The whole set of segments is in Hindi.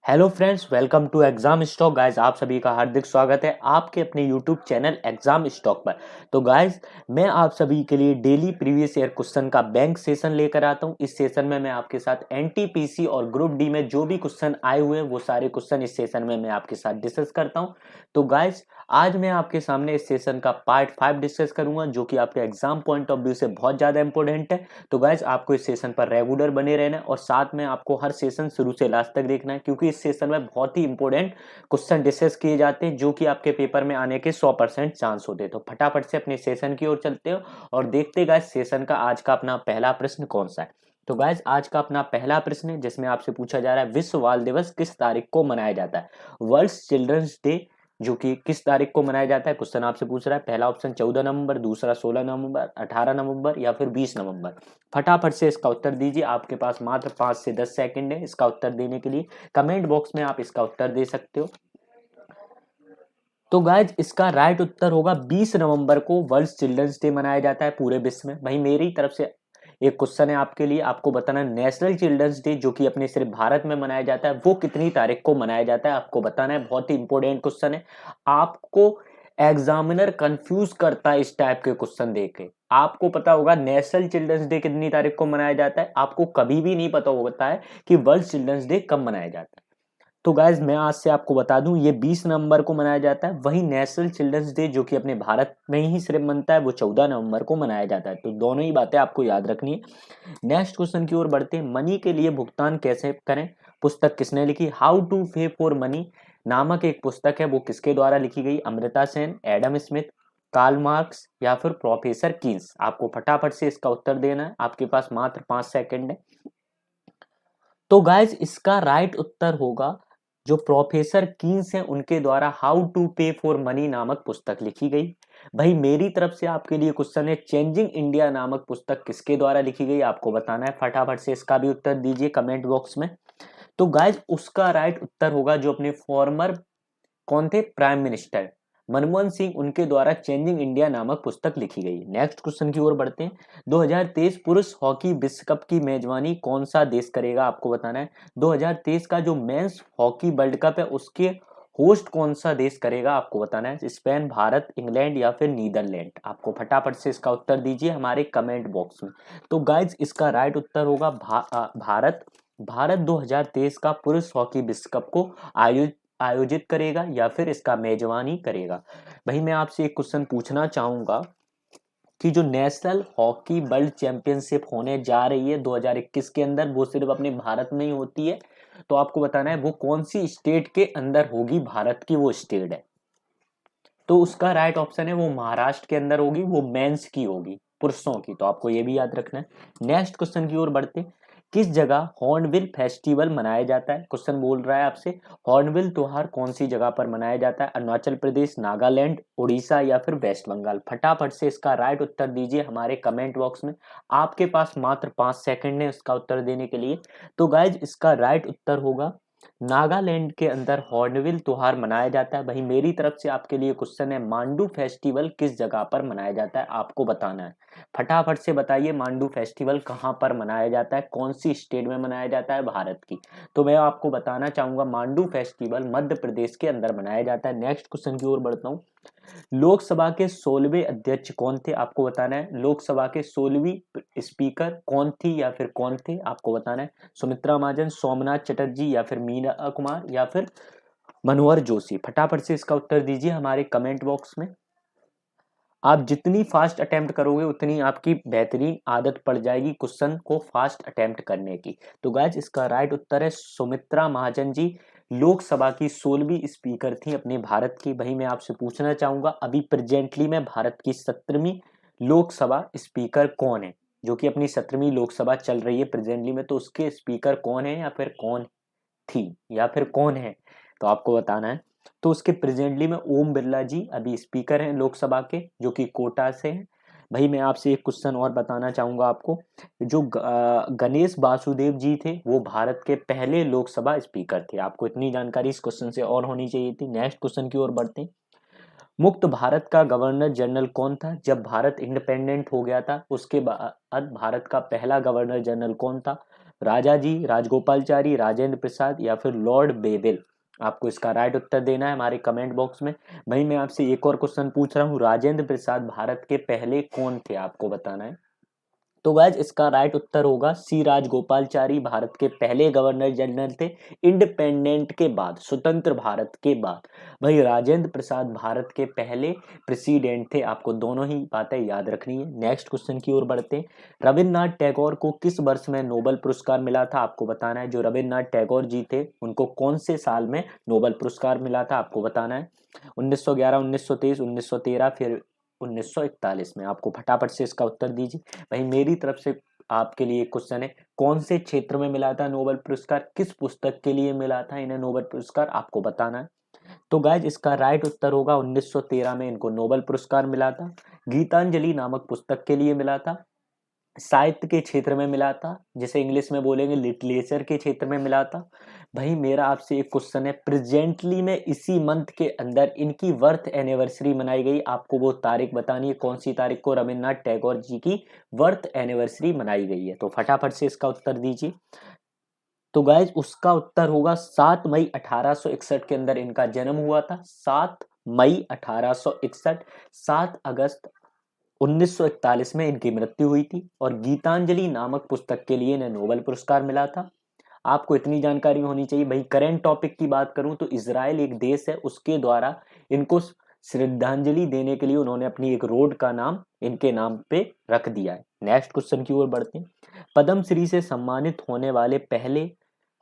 Hello friends, welcome to exam stock. Guys, आप सभी का हार्दिक स्वागत है आपके अपने यूट्यूब चैनल एग्जाम स्टॉक पर। तो गाइस, मैं आप सभी के लिए डेली प्रीवियस ईयर क्वेश्चन का बैंक सेशन लेकर आता हूं। इस सेशन में मैं आपके साथ एनटीपीसी और ग्रुप डी में जो भी क्वेश्चन आए हुए हैं वो सारे क्वेश्चन इस सेशन में मैं आपके साथ डिस्कस करता हूं। तो गाइस, आज मैं आपके सामने इस सेशन का पार्ट 5 डिस्कस करूंगा, जो कि आपके एग्जाम पॉइंट ऑफ व्यू से बहुत ज्यादा इंपॉर्टेंट है। तो गाइस, आपको इस सेशन पर रेगुलर बने रहना है और साथ में आपको हर सेशन शुरू से लास्ट तक देखना है, क्योंकि इस सेशन में बहुत ही इंपॉर्टेंट क्वेश्चन डिस्कस किए जाते हैं जो कि आपके पेपर में आने के 100% चांस होते हैं। तो फटाफट से अपने सेशन की ओर चलते हो और देखते गाइस सेशन का आज का अपना पहला प्रश्न कौन सा है। तो गाइस, आज का अपना पहला प्रश्न है जिसमें आपसे पूछा जा रहा है विश्व बाल दिवस किस तारीख को मनाया जाता है। वर्ल्ड चिल्ड्रंस डे जो कि किस तारीख को मनाया जाता है, क्वेश्चन आपसे पूछ रहा है। पहला ऑप्शन 14 नवंबर, दूसरा 16 नवंबर, 18 नवंबर या फिर 20 नवंबर। फटाफट से इसका उत्तर दीजिए। आपके पास मात्र 5 से 10 सेकंड है इसका उत्तर देने के लिए। कमेंट बॉक्स में आप इसका उत्तर दे सकते हो। तो गाइज, इसका राइट उत्तर होगा 20 नवंबर को वर्ल्ड चिल्ड्रंस डे मनाया जाता है पूरे विश्व में। भाई, मेरी तरफ से एक क्वेश्चन है आपके लिए, आपको बताना है नेशनल चिल्ड्रंस डे जो कि अपने सिर्फ भारत में मनाया जाता है वो कितनी तारीख को मनाया जाता है, आपको बताना है। बहुत ही इंपॉर्टेंट क्वेश्चन है। आपको एग्जामिनर कंफ्यूज करता है इस टाइप के क्वेश्चन देके। आपको पता होगा नेशनल चिल्ड्रंस डे कितनी तारीख को मनाया जाता है, आपको कभी भी नहीं पता होता है कि वर्ल्ड चिल्ड्रंस डे कब मनाया जाता है। तो गाइज, मैं आज से आपको बता दूं ये 20 नवंबर को मनाया जाता है। वहीं नेशनल चिल्ड्रंस डे जो कि अपने भारत में ही सिर्फ मनता है वो 14 नवंबर को मनाया जाता है। तो दोनों ही बातें आपको याद रखनी है। नेक्स्ट क्वेश्चन की ओर बढ़ते हैं। मनी के लिए भुगतान कैसे करें पुस्तक किसने लिखी। How to pay for money नामक एक पुस्तक है, वो किसके द्वारा लिखी गई। Amrita Sen, Adam Smith, Karl Marx या फिर प्रोफेसर कीन्स। आपको फटाफट से इसका उत्तर देना है। आपके पास मात्र 5 सेकंड है। तो गाइज, इसका राइट उत्तर होगा जो प्रोफेसर कीन्स हैं उनके द्वारा how to pay for money नामक पुस्तक लिखी गई। भाई, मेरी तरफ से आपके लिए क्वेश्चन है चेंजिंग इंडिया नामक पुस्तक किसके द्वारा लिखी गई, आपको बताना है। फटाफट से इसका भी उत्तर दीजिए कमेंट बॉक्स में। तो गाइज, उसका राइट उत्तर होगा जो अपने फॉर्मर कौन थे, प्राइम मिनिस्टर मनमोहन सिंह, उनके द्वारा चेंजिंग इंडिया नामक पुस्तक लिखी गई। नेक्स्ट क्वेश्चन की ओर बढ़ते हैं। 2023 पुरुष हॉकी विश्व कप की मेजबानी कौन सा देश करेगा, आपको बताना है। 2023 का जो मेंस हॉकी वर्ल्ड कप है उसके होस्ट कौन सा देश करेगा, आपको बताना है। स्पेन, भारत, इंग्लैंड या फिर नीदरलैंड। आपको फटाफट से इसका उत्तर दीजिए हमारे कमेंट बॉक्स में। तो गाइज, इसका राइट उत्तर होगा भारत। भारत 2023 का पुरुष हॉकी विश्व कप को आयोजित करेगा या फिर इसका मेजबानी करेगा। भाई, मैं आपसे एक क्वेश्चन पूछना चाहूंगा कि जो नेशनल हॉकी वर्ल्ड चैंपियनशिप होने जा रही है 2021 के अंदर, वो सिर्फ अपने भारत में ही होती है। तो आपको बताना है वो कौन सी स्टेट के अंदर होगी, भारत की वो स्टेट है। तो उसका राइट ऑप्शन है वो महाराष्ट्र के अंदर होगी, वो मेंस की होगी, पुरुषों की। तो आपको ये भी याद रखना है। नेक्स्ट क्वेश्चन की ओर बढ़ते। किस जगह हॉर्नबिल फेस्टिवल मनाया जाता है, क्वेश्चन बोल रहा है आपसे हॉर्नबिल त्योहार कौन सी जगह पर मनाया जाता है। अरुणाचल प्रदेश, नागालैंड, उड़ीसा या फिर वेस्ट बंगाल। फटाफट से इसका राइट उत्तर दीजिए हमारे कमेंट बॉक्स में। आपके पास मात्र 5 सेकंड है इसका उत्तर देने के लिए। तो गाइज, इसका राइट उत्तर होगा नागालैंड के अंदर हॉर्नबिल त्योहार मनाया जाता है। वहीं मेरी तरफ से आपके लिए क्वेश्चन है मांडू फेस्टिवल किस जगह पर मनाया जाता है, आपको बताना है। फटाफट से बताइए मांडू फेस्टिवल कहाँ पर मनाया जाता है, कौन सी स्टेट में मनाया जाता है भारत की। तो मैं आपको बताना चाहूंगा मांडू फेस्टिवल मध्य प्रदेश के अंदर मनाया जाता है। नेक्स्ट क्वेश्चन की ओर बढ़ता हूँ। लोकसभा के 16वें अध्यक्ष कौन थे, आपको बताना है। लोकसभा के 16वीं स्पीकर कौन थी या फिर कौन थे, आपको बताना है। सुमित्रा महाजन, सोमनाथ चटर्जी या फिर मीना कुमार या फिर मनोहर जोशी। फटाफट से इसका उत्तर दीजिए हमारे कमेंट बॉक्स में। आप जितनी फास्ट अटेम्प्ट करोगे उतनी आपकी बेहतरीन आदत पड़ जाएगी क्वेश्चन को फास्ट अटेम्प्ट करने की। तो गाइज, इसका राइट उत्तर है सुमित्रा महाजन जी लोकसभा की 16वीं स्पीकर थी अपने भारत की। वही मैं आपसे पूछना चाहूंगा अभी प्रेजेंटली में भारत की 17वीं लोकसभा स्पीकर कौन है, जो कि अपनी 17वीं लोकसभा चल रही है प्रेजेंटली में। तो उसके स्पीकर कौन है या फिर कौन थी या फिर कौन है, तो आपको बताना है। तो उसके प्रेजेंटली में ओम बिरला जी अभी स्पीकर हैं लोकसभा के, जो कि कोटा से हैं। भाई, मैं आपसे एक क्वेश्चन और बताना चाहूंगा आपको। जो गणेश वासुदेव जी थे वो भारत के पहले लोकसभा स्पीकर थे। आपको इतनी जानकारी इस क्वेश्चन से और होनी चाहिए थी। नेक्स्ट क्वेश्चन की ओर बढ़ते हैं। मुक्त भारत का गवर्नर जनरल कौन था जब भारत इंडिपेंडेंट हो गया था, उसके बाद भारत का पहला गवर्नर जनरल कौन था। राजा जी, राजगोपालचारी, राजेंद्र प्रसाद या फिर लॉर्ड बेबिल। आपको इसका राइट उत्तर देना है हमारे कमेंट बॉक्स में। भाई मैं आपसे एक और क्वेश्चन पूछ रहा हूँ, राजेंद्र प्रसाद भारत के पहले कौन थे, आपको बताना है। तो गाइज इसका राइट उत्तर होगा सी राजगोपालचारी भारत के पहले गवर्नर जनरल थे, इंडिपेंडेंट के बाद, स्वतंत्र भारत के बाद। भाई राजेंद्र प्रसाद भारत के पहले प्रेसिडेंट थे, आपको दोनों ही बातें याद रखनी है। नेक्स्ट क्वेश्चन की ओर बढ़ते हैं। रविन्द्रनाथ टैगोर को किस वर्ष में नोबेल पुरस्कार मिला था, आपको बताना है। जो रविन्द्रनाथ टैगोर जी थे उनको कौन से साल में नोबेल पुरस्कार मिला था, आपको बताना है। 1911, 1923, 1913, फिर 1941 में। आपको फटाफट से इसका उत्तर दीजिए। भाई मेरी तरफ से आपके लिए क्वेश्चन है, कौन से क्षेत्र में मिला था नोबेल पुरस्कार, किस पुस्तक के लिए मिला था इन्हें नोबेल पुरस्कार, आपको बताना है। तो गाइज इसका राइट उत्तर होगा 1913 में इनको नोबेल पुरस्कार मिला था। गीतांजलि नामक पुस्तक के लिए मिला था, साहित्य के क्षेत्र में मिला था, जिसे इंग्लिश में बोलेंगे लिटरेचर के क्षेत्र में मिला था। भाई मेरा आपसे एक क्वेश्चन है, प्रेजेंटली में इसी मंथ के अंदर इनकी बर्थ एनिवर्सरी मनाई गई, आपको वो तारीख बतानी है, कौन सी तारीख को रविन्द्रनाथ टैगोर जी की बर्थ एनिवर्सरी मनाई गई है। तो फटाफट से इसका उत्तर दीजिए। तो गाइज उसका उत्तर होगा 7 मई 1861 के अंदर इनका जन्म हुआ था। 7 मई 1861, 7 अगस्त 1941 में इनकी मृत्यु हुई थी। और गीतांजलि नामक पुस्तक के लिए इन्हें नोबेल पुरस्कार मिला था। आपको इतनी जानकारी होनी चाहिए। भाई करंट टॉपिक की बात करूं तो इजराइल एक देश है, उसके द्वारा इनको श्रद्धांजलि देने के लिए उन्होंने अपनी एक रोड का नाम इनके नाम पे रख दिया है। नेक्स्ट क्वेश्चन की ओर बढ़ते हैं। पद्मश्री से सम्मानित होने वाले पहले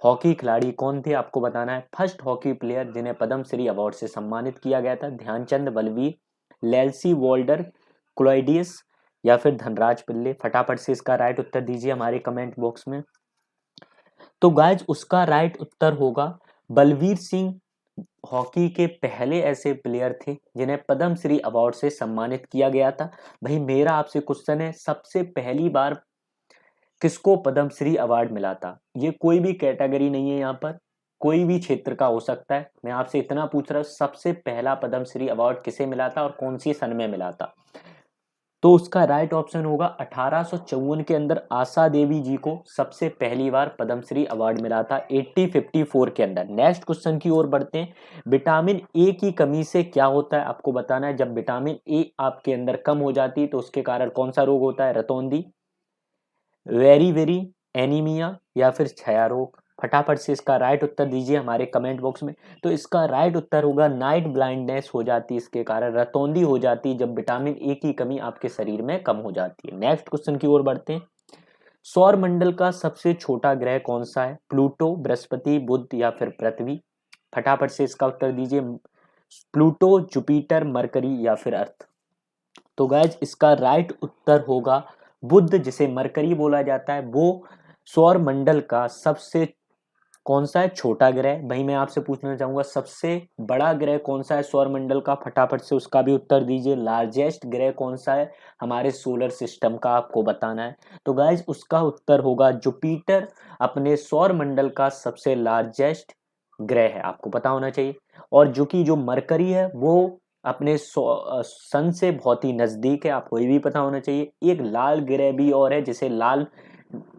हॉकी खिलाड़ी कौन थे, आपको बताना है। फर्स्ट हॉकी प्लेयर जिन्हें पद्मश्री अवार्ड से सम्मानित किया गया था, ध्यानचंद, बलवीर, लेल्सी वॉल्डर, क्लोइडियस या फिर धनराज पिल्ले। फटाफट से इसका राइट उत्तर दीजिए हमारे कमेंट बॉक्स में। तो गाइज उसका राइट उत्तर होगा बलवीर सिंह। हॉकी के पहले ऐसे प्लेयर थे जिन्हें पद्मश्री अवार्ड से सम्मानित किया गया था। भाई मेरा आपसे क्वेश्चन है, सबसे पहली बार किसको पद्मश्री अवार्ड मिला था। ये कोई भी कैटेगरी नहीं है, यहाँ पर कोई भी क्षेत्र का हो सकता है। मैं आपसे इतना पूछ रहा हूँ, सबसे पहला पद्मश्री अवार्ड किसे मिला था और कौन सी सन में मिला था। तो उसका राइट ऑप्शन होगा 1854 के अंदर आशा देवी जी को सबसे पहली बार पद्मश्री अवार्ड मिला था, 1854 के अंदर। नेक्स्ट क्वेश्चन की ओर बढ़ते हैं। विटामिन ए की कमी से क्या होता है, आपको बताना है। जब विटामिन ए आपके अंदर कम हो जाती है तो उसके कारण कौन सा रोग होता है, रतौंधी, वेरी वेरी, एनीमिया या फिर क्षय रोग। फटाफट से इसका राइट उत्तर दीजिए हमारे कमेंट बॉक्स में। तो इसका राइट उत्तर होगा नाइट ब्लाइंडनेस हो जाती है, इसके कारण रतौंधी हो जाती है जब विटामिन ए की कमी आपके शरीर में कम हो जाती है। नेक्स्ट क्वेश्चन की ओर बढ़ते हैं। सौर मंडल का सबसे छोटा ग्रह कौन सा है, प्लूटो, बृहस्पति, बुध या फिर पृथ्वी। फटाफट से इसका उत्तर दीजिए। प्लूटो, जुपिटर, मरकरी या फिर अर्थ। तो गाइज इसका राइट उत्तर होगा बुध, जिसे मरकरी बोला जाता है, वो सौर मंडल का सबसे कौन सा है, छोटा ग्रह। भाई मैं आपसे पूछना चाहूंगा सबसे बड़ा ग्रह कौन सा है सौर मंडल का, फटाफट से उसका भी उत्तर दीजिए। लार्जेस्ट ग्रह कौन सा है हमारे सोलर सिस्टम का, आपको बताना है। तो गाइज उसका उत्तर होगा जुपिटर, अपने सौर मंडल का सबसे लार्जेस्ट ग्रह है, आपको पता होना चाहिए। और जो मरकरी है वो अपने सन से बहुत ही नजदीक है, आपको ये भी पता होना चाहिए। एक लाल ग्रह भी और है जिसे लाल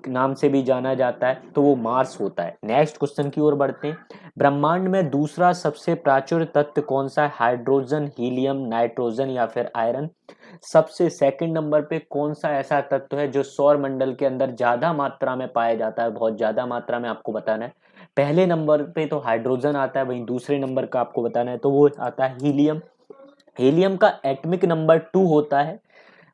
नाम से भी जाना जाता है, तो वो मार्स होता है। नेक्स्ट क्वेश्चन की ओर बढ़ते हैं। ब्रह्मांड में दूसरा सबसे प्राचुर तत्व कौन सा है, हाइड्रोजन, हीलियम, नाइट्रोजन या फिर आयरन। सबसे सेकंड नंबर पे कौन सा ऐसा तत्व है जो सौर मंडल के अंदर ज्यादा मात्रा में पाया जाता है, बहुत ज्यादा मात्रा में, आपको बताना है। पहले नंबर पे तो हाइड्रोजन आता है, वहीं दूसरे नंबर का आपको बताना है तो वो आता है हीलियम। हीलियम का एटॉमिक नंबर 2 होता है।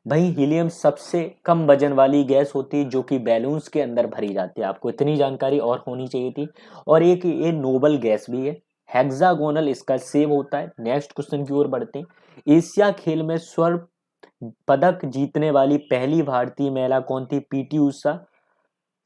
भाई हीलियम सबसे कम वजन वाली गैस होती है जो कि बैलून्स के अंदर भरी जाती है, आपको इतनी जानकारी और होनी चाहिए थी। और एक ये नोबल गैस भी है, हेक्सागोनल इसका सेब होता है। नेक्स्ट क्वेश्चन की ओर बढ़ते हैं। एशिया खेल में स्वर्ण पदक जीतने वाली पहली भारतीय महिला कौन थी, पीटी उषा,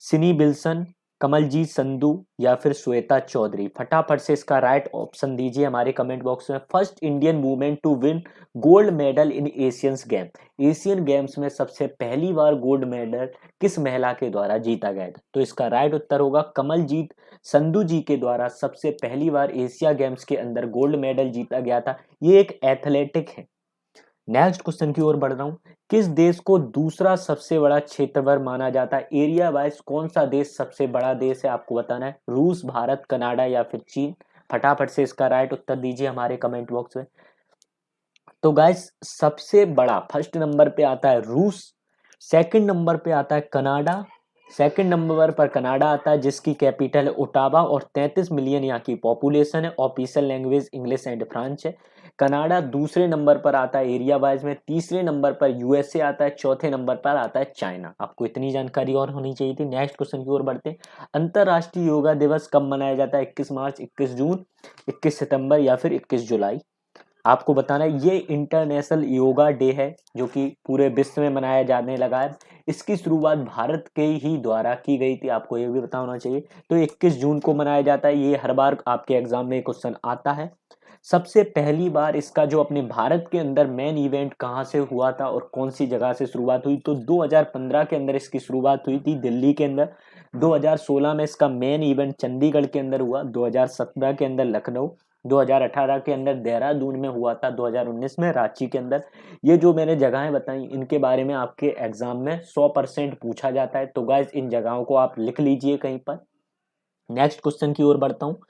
सिनी बिल्सन, कमलजीत संधू या फिर श्वेता चौधरी। फटाफट से इसका राइट ऑप्शन दीजिए हमारे कमेंट बॉक्स में। First Indian women to win gold medal in Asians game, Asian games में सबसे पहली बार गोल्ड मेडल किस महिला के द्वारा जीता गया था। तो इसका राइट उत्तर होगा कमलजीत संधू जी के द्वारा सबसे पहली बार एशिया गेम्स के अंदर गोल्ड मेडल जीता गया था। ये एक एथलेटिक है, नेक्स्ट क्वेश्चन की ओर बढ़ रहा हूँ। किस देश को दूसरा सबसे बड़ा क्षेत्रफल माना जाता है? एरिया वाइज कौन सा देश सबसे बड़ा देश है आपको बताना है। रूस, भारत, कनाडा या फिर चीन? फटाफट से इसका राइट उत्तर दीजिए हमारे कमेंट बॉक्स में। तो गाइस सबसे बड़ा फर्स्ट नंबर पे आता है रूस, सेकंड नंबर पे आता है कनाडा, सेकंड नंबर पर कनाडा आता है जिसकी कैपिटल है ओटावा और 33 मिलियन यहाँ की पॉपुलेशन है। Official language English and French है। कनाडा दूसरे नंबर पर आता है एरिया वाइज में, तीसरे नंबर पर यूएसए आता है, चौथे नंबर पर आता है चाइना। आपको इतनी जानकारी और होनी चाहिए थी। नेक्स्ट क्वेश्चन की ओर बढ़ते हैं। अंतरराष्ट्रीय योगा दिवस कब मनाया जाता है? 21 मार्च, 21 जून, 21 सितंबर या फिर 21 जुलाई? आपको बताना है ये इंटरनेशनल योगा डे है जो कि पूरे विश्व में मनाया जाने लगा है। इसकी शुरुआत भारत के ही द्वारा की गई थी, आपको ये भी पता होना चाहिए। तो 21 जून को मनाया जाता है। ये हर बार आपके एग्जाम में क्वेश्चन आता है। सबसे पहली बार इसका जो अपने भारत के अंदर मेन इवेंट कहाँ से हुआ था और कौन सी जगह से शुरुआत हुई? तो 2015 के अंदर इसकी शुरुआत हुई थी दिल्ली के अंदर। 2016 में इसका मेन इवेंट चंडीगढ़ के अंदर हुआ, 2017 के अंदर लखनऊ, 2018 के अंदर देहरादून में हुआ था, 2019 में रांची के अंदर। ये जो मैंने जगहें बताई इनके बारे में आपके एग्जाम में 100% पूछा जाता है। तो गाइस इन जगहों को आप लिख लीजिए कहीं पर। नेक्स्ट क्वेश्चन की ओर बढ़ता हूँ।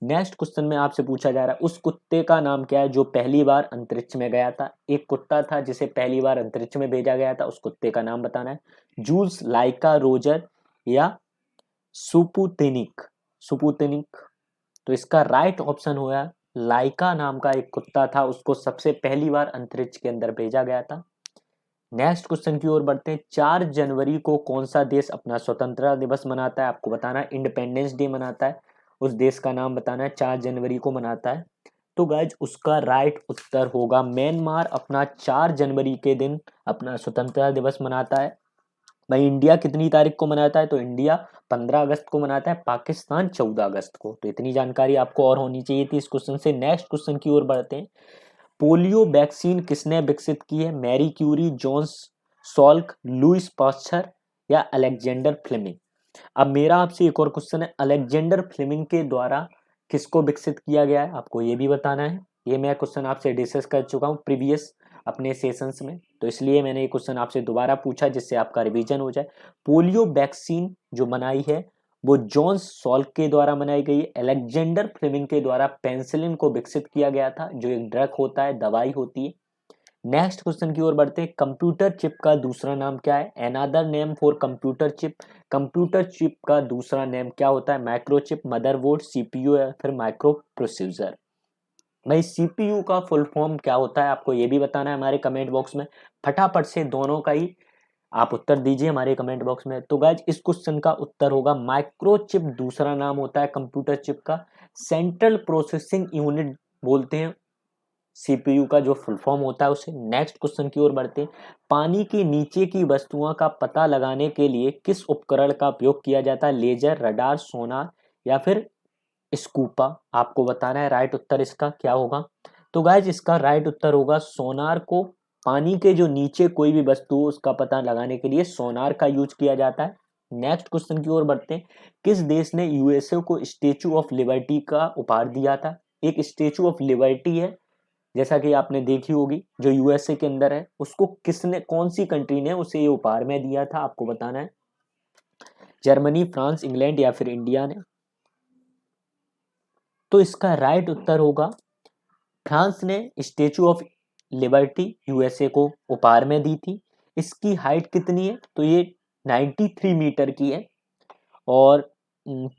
नेक्स्ट क्वेश्चन में आपसे पूछा जा रहा है उस कुत्ते का नाम क्या है जो पहली बार अंतरिक्ष में गया था? एक कुत्ता था जिसे पहली बार अंतरिक्ष में भेजा गया था, उस कुत्ते का नाम बताना है। जूल्स, लाइका, रोजर या सुपुतिनिक? सुपुतिनिक। तो इसका राइट ऑप्शन हुआ लाइका नाम का एक कुत्ता था, उसको सबसे पहली बार अंतरिक्ष के अंदर भेजा गया था। नेक्स्ट क्वेश्चन की ओर बढ़ते हैं। 4 जनवरी को कौन सा देश अपना स्वतंत्रता दिवस मनाता है? आपको बताना है। इंडिपेंडेंस डे मनाता है, उस देश का नाम बताना है। 4 जनवरी को मनाता है। तो गाइज उसका राइट उत्तर होगा म्यांमार अपना 4 जनवरी के दिन अपना स्वतंत्रता दिवस मनाता है। भाई इंडिया कितनी तारीख को मनाता है? तो इंडिया 15 अगस्त को मनाता है, पाकिस्तान 14 अगस्त को। तो इतनी जानकारी आपको और होनी चाहिए थी इस क्वेश्चन से। नेक्स्ट क्वेश्चन की ओर बढ़ते हैं। पोलियो वैक्सीन किसने विकसित की है? Marie Curie, Johns Salk, Louis Pasteur या अलेक्जेंडर फ्लेमिंग? अब मेरा आपसे एक और क्वेश्चन है, अलेक्जेंडर फ्लेमिंग के द्वारा किसको विकसित किया गया है? आपको ये भी बताना है। ये मैं क्वेश्चन आपसे डिस्कस कर चुका हूँ प्रीवियस अपने सेशंस में, तो इसलिए मैंने ये क्वेश्चन आपसे दोबारा पूछा जिससे आपका रिवीजन हो जाए। पोलियो वैक्सीन जो बनाई है वो जॉन्स सॉल्क के द्वारा बनाई गई है। अलेक्जेंडर फ्लेमिंग के द्वारा पेनिसिलिन को विकसित किया गया था जो एक ड्रग होता है, दवाई होती है। नेक्स्ट क्वेश्चन की ओर बढ़ते हैं। कंप्यूटर चिप का दूसरा नाम क्या है? Another name for computer chip. Computer chip का दूसरा नेम क्या होता है? माइक्रोचिप, मदरबोर्ड, सीपीयू या फिर माइक्रो प्रोसेसर? भाई सीपीयू का फुल फॉर्म क्या होता है आपको ये भी बताना है हमारे कमेंट बॉक्स में। फटाफट से दोनों का ही आप उत्तर दीजिए हमारे कमेंट बॉक्स में। तो गाइज इस क्वेश्चन का उत्तर होगा माइक्रोचिप दूसरा नाम होता है कंप्यूटर चिप का। सेंट्रल प्रोसेसिंग यूनिट बोलते हैं सीपीयू का जो फुल फॉर्म होता है उसे। नेक्स्ट क्वेश्चन की ओर बढ़ते हैं। पानी के नीचे की वस्तुओं का पता लगाने के लिए किस उपकरण का उपयोग किया जाता है? लेजर, रडार, सोनार या फिर स्कूपा? आपको बताना है राइट उत्तर इसका क्या होगा। तो गाइज इसका राइट उत्तर होगा सोनार को। पानी के जो नीचे कोई भी वस्तु हो उसका पता लगाने के लिए सोनार का यूज किया जाता है। नेक्स्ट क्वेश्चन की ओर बढ़ते हैं। किस देश ने यूएसए को स्टेचू ऑफ लिबर्टी का उपहार दिया था? एक स्टेचू ऑफ लिबर्टी है जैसा कि आपने देखी होगी जो यूएसए के अंदर है, उसको किसने, कौन सी कंट्री ने उसे ये उपहार में दिया था? आपको बताना है। जर्मनी, फ्रांस, इंग्लैंड या फिर इंडिया ने? तो इसका राइट उत्तर होगा फ्रांस ने स्टेचू ऑफ लिबर्टी यूएसए को उपहार में दी थी। इसकी हाइट कितनी है? तो ये 93 मीटर की है और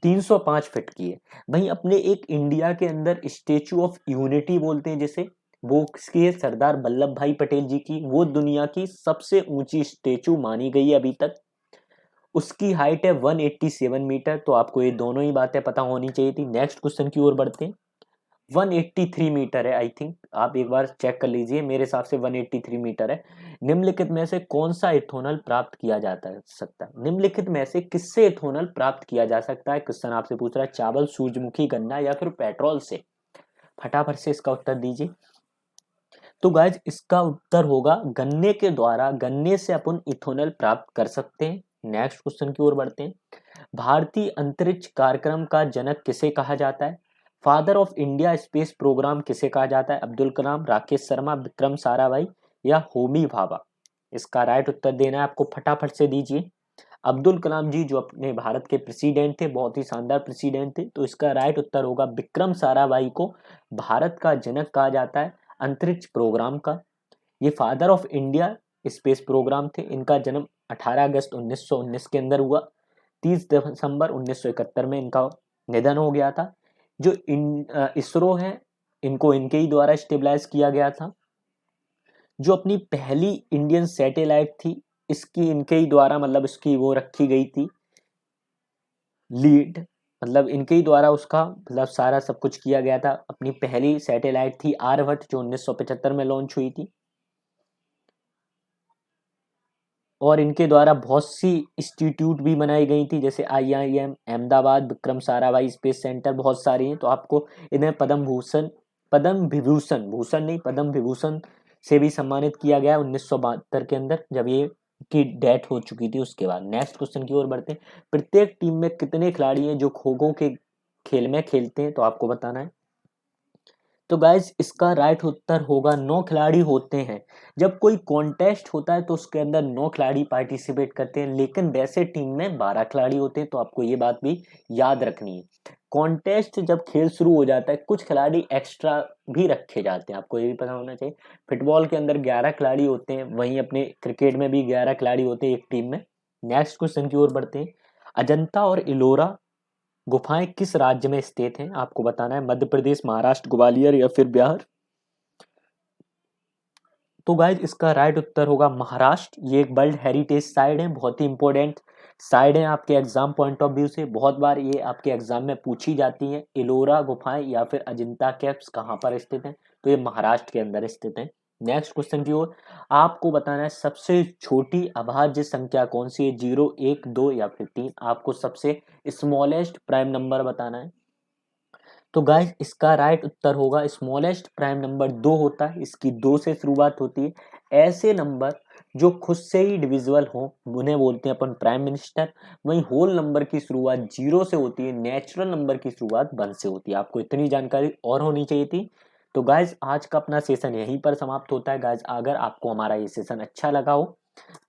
305 फीट की है। वहीं अपने एक इंडिया के अंदर स्टेचू ऑफ यूनिटी बोलते हैं जिसे, वो किसकी है? सरदार वल्लभ भाई पटेल जी की। वो दुनिया की सबसे ऊंची स्टेचू मानी गई है अभी तक। उसकी हाइट है 187 मीटर। तो आपको ये दोनों ही बातें पता होनी चाहिए थी। नेक्स्ट क्वेश्चन की ओर बढ़ते हैं। 183 मीटर है, आई थिंक आप एक बार चेक कर लीजिए, मेरे हिसाब से 183 मीटर है। निम्नलिखित में से कौन सा इथेनॉल प्राप्त किया जाता सकता है? निम्नलिखित में से किससे इथेनॉल प्राप्त किया जा सकता है? क्वेश्चन आपसे पूछ रहा है। चावल, सूरजमुखी, गन्ना या फिर पेट्रोल से? फटाफट से इसका उत्तर दीजिए। तो गाइज इसका उत्तर होगा गन्ने के द्वारा, गन्ने से अपन इथेनॉल प्राप्त कर सकते हैं। नेक्स्ट क्वेश्चन की ओर बढ़ते हैं। भारतीय अंतरिक्ष कार्यक्रम का जनक किसे कहा जाता है? Father of India space programme किसे कहा जाता है? अब्दुल कलाम, राकेश शर्मा, विक्रम साराभाई या होमी भाभा? इसका राइट उत्तर देना है आपको, फटाफट से दीजिए। अब्दुल कलाम जी जो अपने भारत के प्रेसिडेंट थे, बहुत ही शानदार प्रेसिडेंट थे। तो इसका राइट उत्तर होगा विक्रम साराभाई को भारत का जनक कहा जाता है अंतरिक्ष प्रोग्राम का। ये father of India space programme थे। इनका जन्म 18 अगस्त 1919 के अंदर हुआ। 30 दिसंबर 1971 में इनका निधन हो गया था। जो इसरो है, इनको इनके ही द्वारा स्टेबलाइज किया गया था। जो अपनी पहली इंडियन सैटेलाइट थी, इसकी इनके ही द्वारा मतलब इसकी वो रखी गई थी लीड, मतलब इनके ही द्वारा उसका मतलब सारा सब कुछ किया गया था। अपनी पहली सैटेलाइट थी आर्यभट्ट जो 1975 में लॉन्च हुई थी। और इनके द्वारा बहुत सी इंस्टीट्यूट भी बनाई गई थी, जैसे IIM Ahmedabad, Vikram Sarabhai space centre, बहुत सारी हैं। तो आपको इन्हें पद्म विभूषण, भूषण नहीं पद्म विभूषण से भी सम्मानित किया गया 1972 के अंदर, जब ये की डेथ हो चुकी थी उसके बाद। नेक्स्ट क्वेश्चन की ओर बढ़ते हैं। प्रत्येक टीम में कितने खिलाड़ी हैं जो खो खो के खेल में खेलते हैं? तो आपको बताना है। तो गाइज इसका राइट उत्तर होगा 9 खिलाड़ी होते हैं। जब कोई कॉन्टेस्ट होता है तो उसके अंदर 9 खिलाड़ी पार्टिसिपेट करते हैं, लेकिन वैसे टीम में 12 खिलाड़ी होते हैं। तो आपको ये बात भी याद रखनी है। कॉन्टेस्ट जब खेल शुरू हो जाता है, कुछ खिलाड़ी एक्स्ट्रा भी रखे जाते हैं, आपको ये भी पता होना चाहिए। फुटबॉल के अंदर 11 खिलाड़ी होते हैं, वहीं अपने क्रिकेट में भी 11 खिलाड़ी होते हैं एक टीम में। नेक्स्ट क्वेश्चन की ओर बढ़ते हैं। अजंता और इलोरा गुफाएं किस राज्य में स्थित हैं? आपको बताना है। मध्य प्रदेश, महाराष्ट्र, ग्वालियर या फिर बिहार? तो गाइज इसका राइट उत्तर होगा महाराष्ट्र। ये एक वर्ल्ड हेरिटेज साइट है, बहुत ही इंपॉर्टेंट साइट है आपके एग्जाम पॉइंट ऑफ व्यू से। बहुत बार ये आपके एग्जाम में पूछी जाती है। इलोरा गुफाएं या फिर अजंता केव्स कहाँ पर स्थित हैं? तो ये महाराष्ट्र के अंदर स्थित है। नेक्स्ट क्वेश्चन की ओर आपको बताना है, सबसे छोटी अभाज्य संख्या कौन सी है? 0, 1, 2 या फिर 3? आपको सबसे स्मॉलेस्ट प्राइम नंबर बताना है। तो गाइस इसका राइट उत्तर होगा स्मॉलेस्ट प्राइम नंबर 2 होता है। इसकी 2 से शुरुआत होती है। ऐसे नंबर जो खुद से ही डिविजिबल हो उन्हें बोलते हैं अपन प्राइम मिनिस्टर। वहीं होल नंबर की शुरुआत 0 से होती है, नेचुरल नंबर की शुरुआत 1 से होती है। आपको इतनी जानकारी और होनी चाहिए थी। तो गाइस आज का अपना सेशन यहीं पर समाप्त होता है। गाइस अगर आपको हमारा ये सेशन अच्छा लगा हो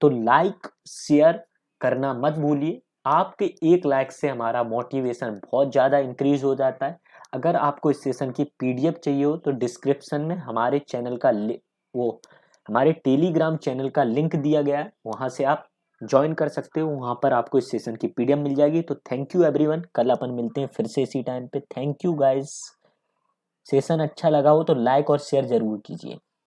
तो लाइक शेयर करना मत भूलिए। आपके एक लाइक से हमारा मोटिवेशन बहुत ज़्यादा इंक्रीज हो जाता है। अगर आपको इस सेशन की PDF चाहिए हो तो डिस्क्रिप्शन में हमारे चैनल का वो हमारे टेलीग्राम चैनल का लिंक दिया गया है, वहां से आप ज्वाइन कर सकते हो। वहां पर आपको इस सेशन की PDF मिल जाएगी। तो थैंक यू एवरीवन, कल अपन मिलते हैं फिर से इसी टाइम पे। Thank you guys. सेशन अच्छा लगा हो तो लाइक और शेयर जरूर कीजिए।